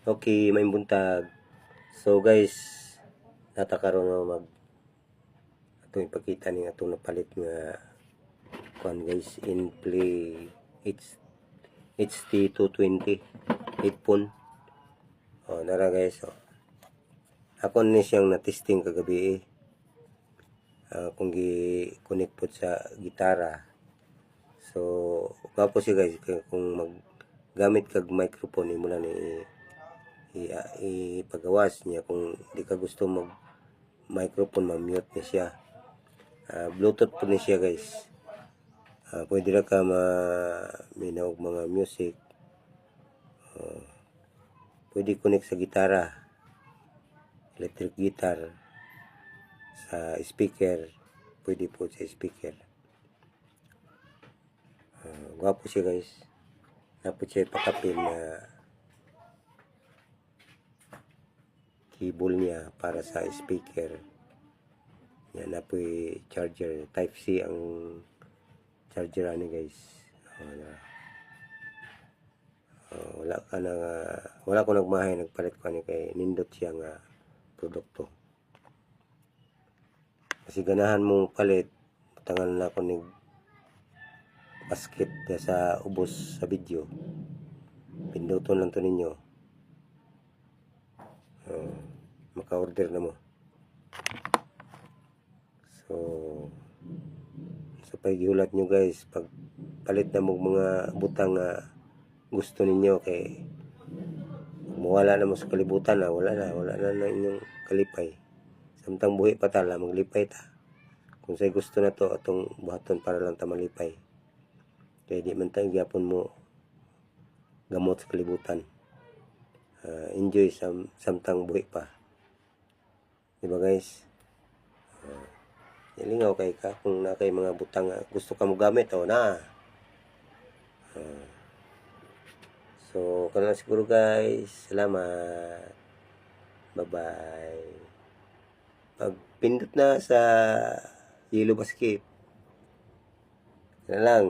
Okay, may buntag. So guys, natakaroon nga mag atong ipakita ning atong napalit nga kuan guys, in play HT220 headphone. Nara guys, ako ni siyang na-testing kagabi kung gi-connect po sa gitara. So, kapo siya guys, kung maggamit kag microphone mo lang ipagawas niya. Kung di ka gusto mag microphone, ma-mute niya siya. Bluetooth po niya siya guys. Pwede na ka minaog mga music. Pwede connect sa gitara, electric guitar, sa speaker, pwede po sa speaker. Gwapo siya guys. Napot siya pakapin na cable niya para sa speaker. Yan na po charger. Type C ang charger ani guys. Wala ko nagmahay, nagpalit ko ani kay nindot siya nga produkto. Kasi ganahan mong palit, tangan na ko nig basket sa ubos sa video. Pinduton lang to ninyo. Maka-order na mo. So paghiulat nyo guys, pag palit na mo mga butang nga gusto ninyo, kay mawala na mo sa kalibutan wala na inyong kalipay. Samtang buhi pa tala, maglipay ta. Kung say gusto na to, atong buhaton para lang ta malipay. Kaya di man tayo gyapon mo gamot sa kalibutan. Enjoy samtang buhi pa. Diba guys? Ilingaw kay ka kung na kay mga butang gusto ka mo gamit na. So, kanang siguro guys. Salamat. Bye-bye. Pag pindot na sa yellow basket. Yan lang.